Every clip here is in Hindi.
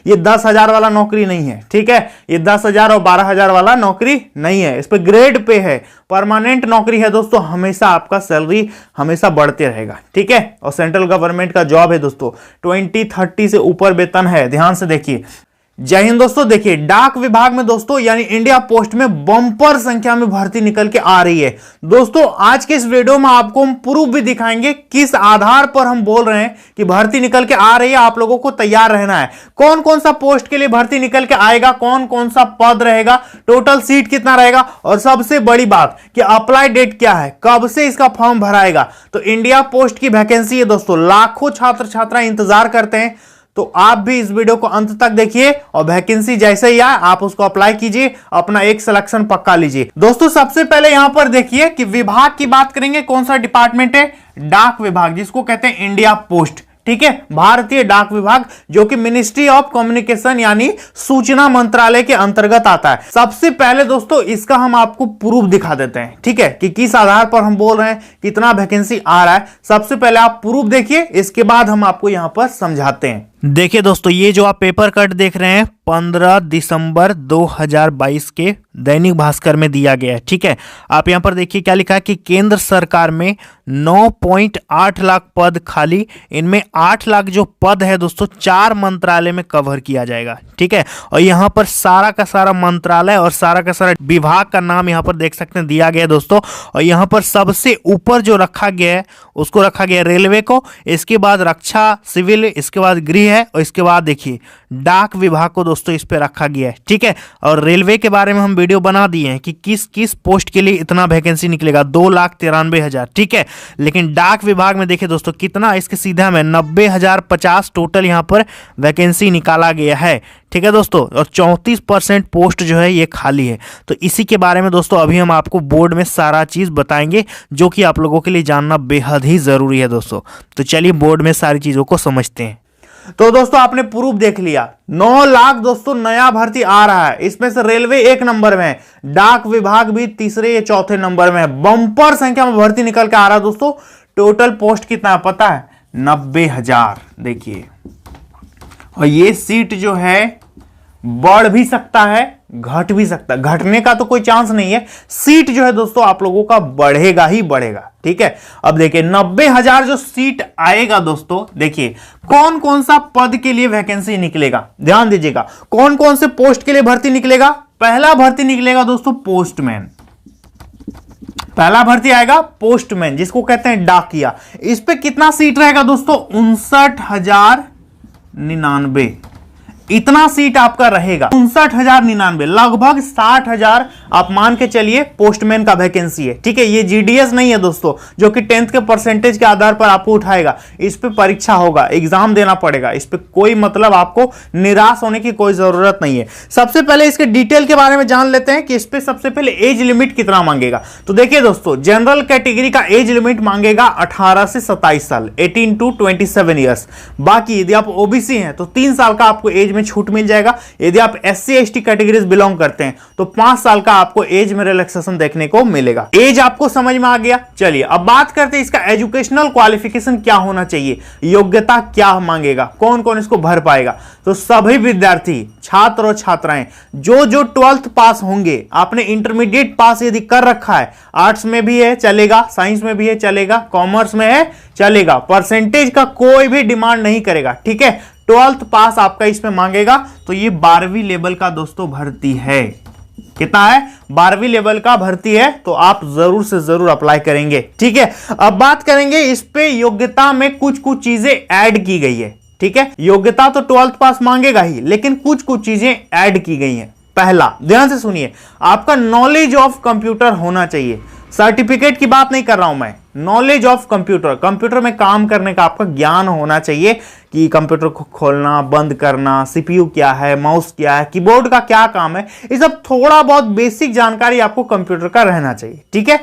ये 10,000 वाला नौकरी नहीं है, ठीक है। ये 10,000 और 12,000 वाला नौकरी नहीं है, इस पे ग्रेड पे है, परमानेंट नौकरी है दोस्तों। हमेशा आपका सैलरी हमेशा बढ़ते रहेगा, ठीक है। और सेंट्रल गवर्नमेंट का जॉब है दोस्तों, 20-30 से ऊपर वेतन है, ध्यान से देखिए। जय हिंद दोस्तों। देखिए डाक विभाग में दोस्तों यानी इंडिया पोस्ट में बम्पर संख्या में भर्ती निकल के आ रही है दोस्तों। आज के इस वीडियो में आपको हम प्रूफ भी दिखाएंगे किस आधार पर हम बोल रहे हैं कि भर्ती निकल के आ रही है। आप लोगों को तैयार रहना है। कौन कौन सा पोस्ट के लिए भर्ती निकल के आएगा, कौन कौन सा पद रहेगा, टोटल सीट कितना रहेगा, और सबसे बड़ी बात कि अप्लाई डेट क्या है, कब से इसका फॉर्म भराएगा। तो इंडिया पोस्ट की वैकेंसी है दोस्तों, लाखों छात्र छात्राएं इंतजार करते हैं। तो आप भी इस वीडियो को अंत तक देखिए और वैकेंसी जैसे ही आए आप उसको अप्लाई कीजिए, अपना एक सिलेक्शन पक्का लीजिए दोस्तों। सबसे पहले यहां पर देखिए कि विभाग की बात करेंगे, कौन सा डिपार्टमेंट है, डाक विभाग, जिसको कहते हैं इंडिया पोस्ट, ठीक है, भारतीय डाक विभाग, जो कि मिनिस्ट्री ऑफ कम्युनिकेशन यानी सूचना मंत्रालय के अंतर्गत आता है। सबसे पहले दोस्तों इसका हम आपको प्रूफ दिखा देते हैं, ठीक है, कि किस आधार पर हम बोल रहे हैं कितना वैकेंसी आ रहा है। सबसे पहले आप प्रूफ देखिए, इसके बाद हम आपको यहां पर समझाते हैं। देखिए दोस्तों, ये जो आप पेपर कट देख रहे हैं 15 दिसंबर 2022 के दैनिक भास्कर में दिया गया है, ठीक है। आप यहां पर देखिए क्या लिखा है कि केंद्र सरकार में 9.8 लाख पद खाली, इनमें 8 लाख जो पद है दोस्तों 4 मंत्रालय में कवर किया जाएगा, ठीक है। और यहां पर सारा का सारा मंत्रालय और सारा का सारा विभाग का नाम यहां पर देख सकते हैं दिया गया है दोस्तों। और यहां पर सबसे ऊपर जो रखा गया है उसको रखा गया रेलवे को, इसके बाद रक्षा सिविल, इसके बाद गृह है, और इसके बाद देखिए डाक विभाग को दोस्तों इस पे रखा गया है, ठीक है। और रेलवे के बारे में हम वीडियो बना दिए हैं कि किस किस पोस्ट के लिए इतना वैकेंसी निकलेगा, 2,93,000, ठीक है। लेकिन डाक विभाग में देखिए दोस्तों कितना, इसके सीधा में 90,050 टोटल यहां पर वैकेंसी निकाला गया है, ठीक है दोस्तों। और 34% पोस्ट जो है ये खाली है। तो इसी के बारे में दोस्तों अभी हम आपको बोर्ड में सारा चीज बताएंगे, जो कि आप लोगों के लिए जानना बेहद ही जरूरी है दोस्तों। तो चलिए बोर्ड में सारी चीजों को समझते हैं। तो दोस्तों आपने प्रूफ देख लिया, 9 लाख दोस्तों नया भर्ती आ रहा है। इसमें से रेलवे 1 नंबर में है, डाक विभाग भी तीसरे या चौथे नंबर में है। बम्पर संख्या में भर्ती निकल के आ रहा है दोस्तों। टोटल पोस्ट कितना पता है, 90,000। देखिए, और ये सीट जो है बढ़ भी सकता है, घट भी सकता है, घटने का तो कोई चांस नहीं है। सीट जो है दोस्तों आप लोगों का बढ़ेगा ही बढ़ेगा, ठीक है। अब देखिए 90,000 जो सीट आएगा दोस्तों, देखिए कौन कौन सा पद के लिए वैकेंसी निकलेगा, ध्यान दीजिएगा। कौन कौन से पोस्ट के लिए भर्ती निकलेगा। पहला भर्ती निकलेगा दोस्तों पोस्टमैन, पहला भर्ती आएगा पोस्टमैन, जिसको कहते हैं डाकिया। इस पे कितना सीट रहेगा दोस्तों, 59,099, इतना सीट आपका रहेगा। 59,099, लगभग 60,000 आप मान के चलिए पोस्टमैन का वैकेंसी है, ठीक है। ये जीडीएस नहीं है दोस्तों, जो कि 10th के परसेंटेज के आधार पर आपको उठाएगा। इस पे परीक्षा होगा, एग्जाम देना पड़ेगा। इस पे कोई मतलब आपको निराश होने की कोई जरूरत नहीं है। सबसे पहले इसके डिटेल के बारे में जान लेते हैं कि इस पे सबसे पहले एज लिमिट कितना मांगेगा। तो देखिए दोस्तों, जनरल कैटेगरी का एज लिमिट मांगेगा 18 से 27 साल, 18 to 27 ईयर्स। बाकी यदि आप ओबीसी हैं तो 3 साल का आपको एज में छूट मिल जाएगा। यदि आप एससी एसटी कैटेगरीज बिलोंग करते हैं तो 5 साल का आपको एज में रिलैक्सेशन देखने को मिलेगा। एज आपको समझ में आ गया। चलिए अब बात करते हैं इसका एजुकेशनल क्वालिफिकेशन क्या होना चाहिए, योग्यता क्या मांगेगा, कौन कौन इसको भर पाएगा। तो सभी विद्यार्थी, छात्र और छात्राएं जो 12th पास होंगे, आपने इंटरमीडिएट पास यदि कर रखा है, आर्ट्स में भी है चलेगा, साइंस में भी है चलेगा, कॉमर्स में है चलेगा, परसेंटेज का कोई भी डिमांड नहीं करेगा, ठीक है। 12th पास आपका इसमें मांगेगा। तो ये 12वीं लेवल का दोस्तों भर्ती है। कितना है, 12वीं लेवल का भर्ती है। तो आप जरूर से जरूर अप्लाई करेंगे, ठीक है। अब बात करेंगे इस पे योग्यता में कुछ कुछ चीजें ऐड की गई है, ठीक है। योग्यता तो 12th पास मांगेगा ही, लेकिन कुछ कुछ चीजें ऐड की गई हैं। पहला, ध्यान से सुनिए, आपका नॉलेज ऑफ कंप्यूटर होना चाहिए। सर्टिफिकेट की बात नहीं कर रहा हूं मैं, नॉलेज ऑफ कंप्यूटर, कंप्यूटर में काम करने का आपका ज्ञान होना चाहिए कि कंप्यूटर को खोलना बंद करना, सीपीयू क्या है, माउस क्या है, कीबोर्ड का क्या काम है, ये सब थोड़ा बहुत बेसिक जानकारी आपको कंप्यूटर का रहना चाहिए, ठीक है।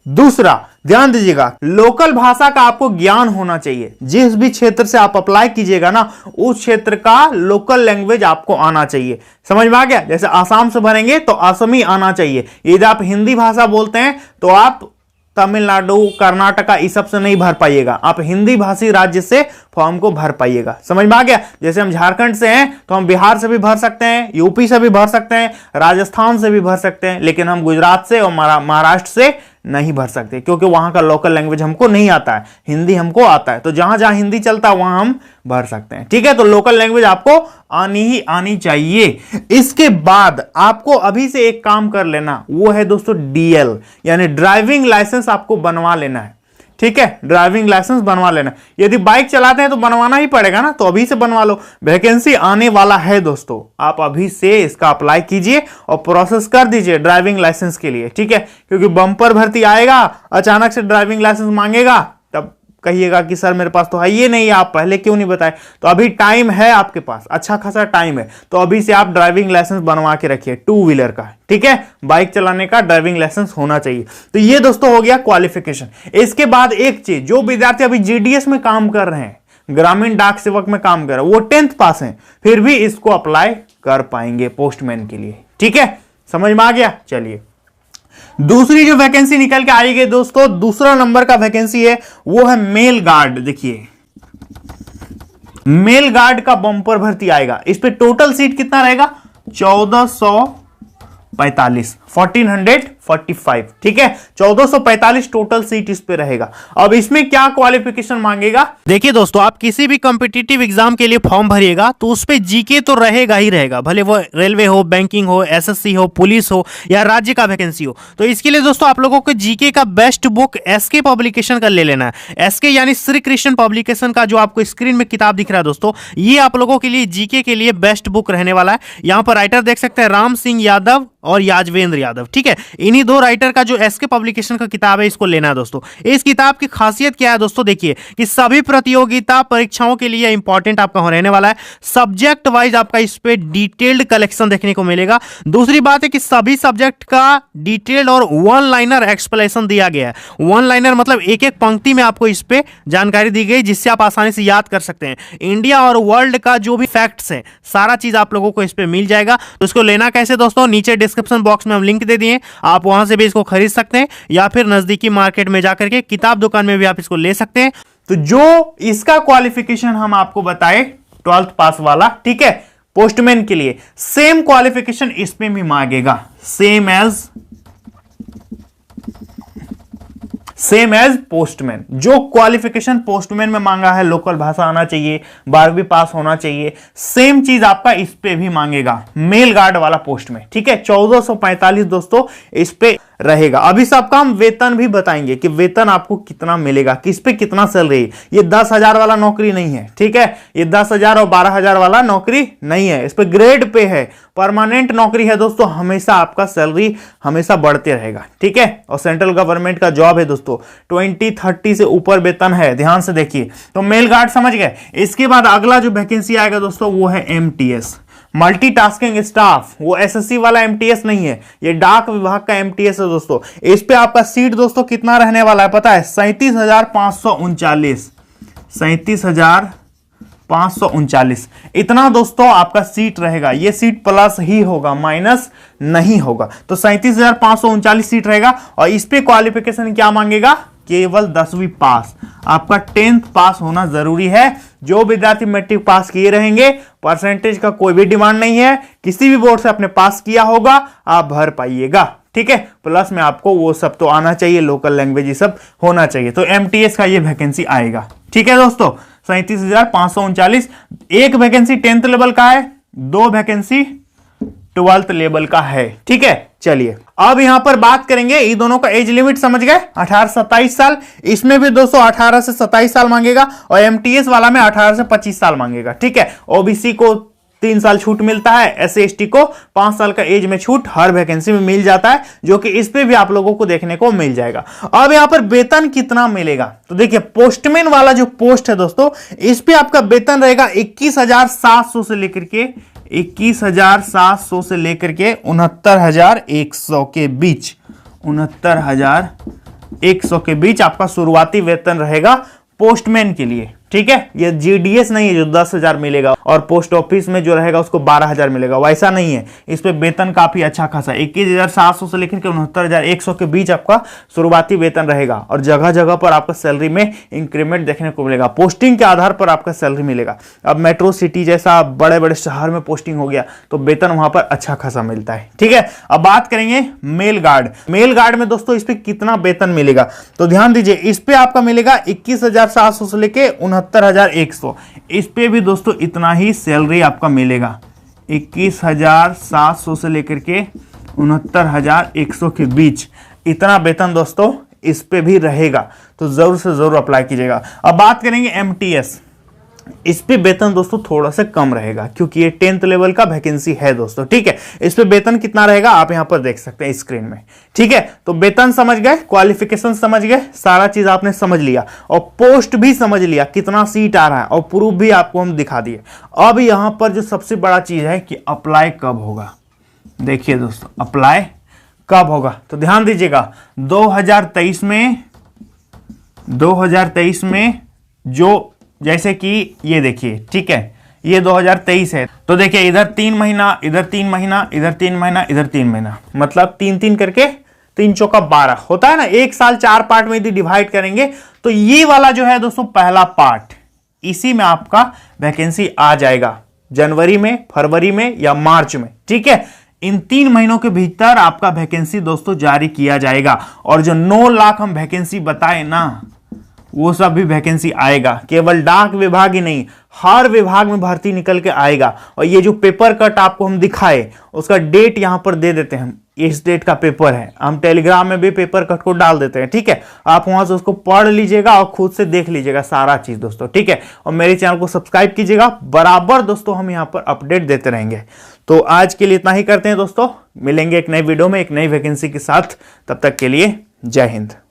दूसरा, ध्यान दीजिएगा, लोकल भाषा का आपको ज्ञान होना चाहिए। जिस भी क्षेत्र से आप अप्लाई कीजिएगा ना, उस क्षेत्र का लोकल लैंग्वेज आपको आना चाहिए। समझ में आ गया। जैसे आसाम से भरेंगे तो असमी आना चाहिए। यदि आप हिंदी भाषा बोलते हैं तो आप तमिलनाडु, कर्नाटका इस सब से नहीं भर पाइएगा, आप हिंदी भाषी राज्य से फॉर्म को भर पाइएगा। समझ में आ गया? जैसे हम झारखंड से हैं तो हम बिहार से भी भर सकते हैं, यूपी से भी भर सकते हैं, राजस्थान से भी भर सकते हैं, लेकिन हम गुजरात से और महाराष्ट्र से नहीं भर सकते, क्योंकि वहां का लोकल लैंग्वेज हमको नहीं आता है, हिंदी हमको आता है। तो जहां जहां हिंदी चलता है वहां हम भर सकते हैं। ठीक है, तो लोकल लैंग्वेज आपको आनी ही आनी चाहिए। इसके बाद आपको अभी से एक काम कर लेना, वो है दोस्तों डीएल, यानी ड्राइविंग लाइसेंस आपको बनवा लेना है। ठीक है, ड्राइविंग लाइसेंस बनवा लेना। यदि बाइक चलाते हैं तो बनवाना ही पड़ेगा ना, तो अभी से बनवा लो। वैकेंसी आने वाला है दोस्तों, आप अभी से इसका अप्लाई कीजिए और प्रोसेस कर दीजिए ड्राइविंग लाइसेंस के लिए। ठीक है, क्योंकि बम्पर भर्ती आएगा, अचानक से ड्राइविंग लाइसेंस मांगेगा, तब कहिएगा कि सर मेरे पास तो है ये नहीं, आप पहले क्यों नहीं बताए। तो अभी टाइम है आपके पास, अच्छा खासा टाइम है, तो अभी से आप ड्राइविंग लाइसेंस बनवा के रखिए, टू व्हीलर का। ठीक है, बाइक चलाने का ड्राइविंग लाइसेंस होना चाहिए। तो ये दोस्तों हो गया क्वालिफिकेशन। इसके बाद एक चीज, जो विद्यार्थी अभी जीडीएस में काम कर रहे हैं, ग्रामीण डाक सेवक में काम कर रहे हैं, वो 10th पास हैं, फिर भी इसको अप्लाई कर पाएंगे पोस्टमैन के लिए। ठीक है, समझ में आ गया? चलिए, दूसरी जो वैकेंसी निकल के आएगी दोस्तों, दूसरा नंबर का वैकेंसी है, वो है मेल गार्ड। देखिए, मेल गार्ड का बम्पर भर्ती आएगा। इस पे टोटल सीट कितना रहेगा? 1445। ठीक है, 1445 टोटल सीट इस पे रहेगा। अब इसमें क्या क्वालिफिकेशन मांगेगा? देखिए दोस्तों, आप किसी भी कॉम्पिटिटिव एग्जाम के लिए फॉर्म भरिएगा तो उस पे जीके तो रहेगा ही रहेगा, भले वो रेलवे हो, बैंकिंग हो, एसएससी हो, पुलिस हो या राज्य का वैकेंसी हो। तो इसके लिए दोस्तों आप लोगों को जीके का बेस्ट बुक एसके पब्लिकेशन का ले लेना है। एसके यानी श्री कृष्ण पब्लिकेशन का जो आपको स्क्रीन में किताब दिख रहा है दोस्तों, ये आप लोगों के लिए जीके के लिए बेस्ट बुक रहने वाला है। यहां पर राइटर देख सकते हैं, राम सिंह यादव और याजवेंद्र यादव। ठीक है, इन्हीं दो राइटर का जो एसके पब्लिकेशन का किताब है, इसको लेना है दोस्तों। इस किताब की खासियत क्या है दोस्तों? देखिए कि सभी प्रतियोगिता परीक्षाओं के लिए इंपॉर्टेंट आपका रहने वाला है। सब्जेक्ट वाइज आपका इस पे डिटेल्ड कलेक्शन देखने को मिलेगा। दूसरी बात है कि सभी सब्जेक्ट का डिटेल्ड और वन लाइनर एक्सप्लेनेशन दिया गया है। वन लाइनर मतलब एक एक पंक्ति में आपको इस पे जानकारी दी गई, जिससे आप आसानी से याद कर सकते हैं। इंडिया और वर्ल्ड का जो भी फैक्ट्स है, सारा चीज आप लोगों को इस पे मिल जाएगा। तो इसको लेना कैसे दोस्तों? नीचे डिस्क्रिप्शन बॉक्स में हम लिंक दे दिए, आप वहां से भी इसको खरीद सकते हैं, या फिर नजदीकी मार्केट में जाकर के किताब दुकान में भी आप इसको ले सकते हैं। तो जो इसका क्वालिफिकेशन हम आपको बताए 12th पास वाला, ठीक है, पोस्टमैन के लिए सेम क्वालिफिकेशन इसमें भी मांगेगा, सेम एज पोस्टमैन। जो क्वालिफिकेशन पोस्टमैन में मांगा है, लोकल भाषा आना चाहिए, 12वीं पास होना चाहिए, सेम चीज आपका इस पे भी मांगेगा, मेल गार्ड वाला पोस्ट में। ठीक है, 1445 दोस्तों इस पे रहेगा। अभी सबका हम वेतन भी बताएंगे कि वेतन आपको कितना मिलेगा, किस पे कितना सैलरी। ये 10,000 वाला नौकरी नहीं है। ठीक है, ये 10,000 और 12,000 वाला नौकरी नहीं है, इस पे ग्रेड पे है, परमानेंट नौकरी है दोस्तों। हमेशा आपका सैलरी हमेशा बढ़ते रहेगा। ठीक है, और सेंट्रल गवर्नमेंट का जॉब है दोस्तों, 20-30 से ऊपर वेतन है, ध्यान से देखिए। तो मेल गार्ड समझ गए। इसके बाद अगला जो वैकेंसी आएगा दोस्तों, वो है एमटीएस, मल्टीटास्किंग स्टाफ। वो एसएससी वाला एमटीएस नहीं है, ये डाक विभाग का एमटीएस है दोस्तों। इस पे आपका सीट दोस्तों कितना रहने वाला है पता है? 37,539। 37,539 इतना दोस्तों आपका सीट रहेगा। ये सीट प्लस ही होगा, माइनस नहीं होगा। तो 37,539 सीट रहेगा। और इस पे क्वालिफिकेशन क्या मांगेगा? केवल 10वीं पास, आपका 10th पास होना जरूरी है। जो विद्यार्थी मैट्रिक पास किए रहेंगे, परसेंटेज का कोई भी डिमांड नहीं है, किसी भी बोर्ड से आपने पास किया होगा, आप भर पाइएगा। ठीक है, प्लस में आपको वो सब तो आना चाहिए, लोकल लैंग्वेज ये सब होना चाहिए। तो एमटीएस का ये वैकेंसी आएगा। ठीक है दोस्तों, 37,539। एक वैकेंसी 10th लेवल का है, 2 वैकेंसी 12th लेवल का है। ठीक है, चलिए अब यहां पर बात करेंगे, ये दोनों का एज लिमिट समझ गए, 18 से 27 साल। इसमें भी दोस्तों 18 से 27 साल मांगेगा, और एमटीएस वाला में 18 से 25 साल मांगेगा। ठीक है, ओबीसी को 3 साल छूट मिलता है, एससी एसटी को 5 साल का एज में छूट हर वैकेंसी में मिल जाता है, जो कि इस पे भी आप लोगों को देखने को मिल जाएगा। अब यहां पर वेतन कितना मिलेगा? तो देखिए, पोस्टमैन वाला जो पोस्ट है दोस्तों, इस पे आपका वेतन रहेगा 21,700 से लेकर के 21,700 से लेकर के 69,100 के बीच, 69,100 के बीच आपका शुरुआती वेतन रहेगा पोस्टमैन के लिए। ठीक है। ये जीडीएस नहीं है जो 10,000 मिलेगा और पोस्ट ऑफिस में जो रहेगा उसको 12,000 मिलेगा, वैसा नहीं है। इस पे वेतन काफी अच्छा खासा 21,700 से लेकर के 69,100 के बीच आपका शुरुआती वेतन रहेगा और जगह जगह पर आपका सैलरी में इंक्रीमेंट देखने को मिलेगा, पोस्टिंग के आधार पर आपका सैलरी मिलेगा। अब मेट्रो सिटी जैसा बड़े बड़े शहर में पोस्टिंग हो गया तो वेतन वहां पर अच्छा खासा मिलता है, ठीक है। अब बात करेंगे मेल गार्ड। मेल गार्ड में दोस्तों इस पे कितना वेतन मिलेगा तो ध्यान दीजिए, इस पे आपका मिलेगा 21,700 से लेके 69,100। इस पे भी दोस्तों इतना ही सैलरी आपका मिलेगा, 21,700 से लेकर के 69,100 के बीच इतना वेतन दोस्तों इस पे भी रहेगा, तो जरूर से जरूर अप्लाई कीजिएगा। अब बात करेंगे एमटीएस। इस पे वेतन दोस्तों थोड़ा सा कम रहेगा क्योंकि ये 10th लेवल का वैकेंसी है दोस्तों, ठीक है। इस पे वेतन कितना रहेगा आप यहां पर देख सकते हैं स्क्रीन में, ठीक है। तो वेतन समझ गए, क्वालिफिकेशन समझ गए, सारा चीज आपने समझ लिया और पोस्ट भी समझ लिया, कितना सीट आ रहा है और प्रूफ भी आपको हम दिखा दिए। अब यहां पर जो सबसे बड़ा चीज है कि अप्लाई कब होगा। देखिए दोस्तों अप्लाई कब होगा तो ध्यान दीजिएगा, 2023 में जो जैसे कि ये देखिए, ठीक है, ये 2023 है तो देखिए इधर 3 महीना, इधर 3 महीना, इधर 3 महीना, इधर 3 महीना, मतलब 3 करके 3 चौका 12 होता है ना। 1 साल 4 पार्ट में यदि डिवाइड करेंगे तो ये वाला जो है दोस्तों पहला पार्ट, इसी में आपका वैकेंसी आ जाएगा जनवरी में, फरवरी में या मार्च में, ठीक है। इन 3 महीनों के भीतर आपका वैकेंसी दोस्तों जारी किया जाएगा और जो 9 लाख हम वैकेंसी बताए ना वो सब भी वैकेंसी आएगा। केवल डाक विभाग ही नहीं, हर विभाग में भर्ती निकल के आएगा। और ये जो पेपर कट आपको हम दिखाए उसका डेट यहां पर दे देते हैं, इस डेट का पेपर है, हम टेलीग्राम में भी पेपर कट को डाल देते हैं, ठीक है। आप वहां से उसको पढ़ लीजिएगा और खुद से देख लीजिएगा सारा चीज दोस्तों, ठीक है। और मेरे चैनल को सब्सक्राइब कीजिएगा, बराबर दोस्तों हम यहां पर अपडेट देते रहेंगे। तो आज के लिए इतना ही करते हैं दोस्तों, मिलेंगे एक नई वीडियो में एक नई वैकेंसी के साथ, तब तक के लिए जय हिंद।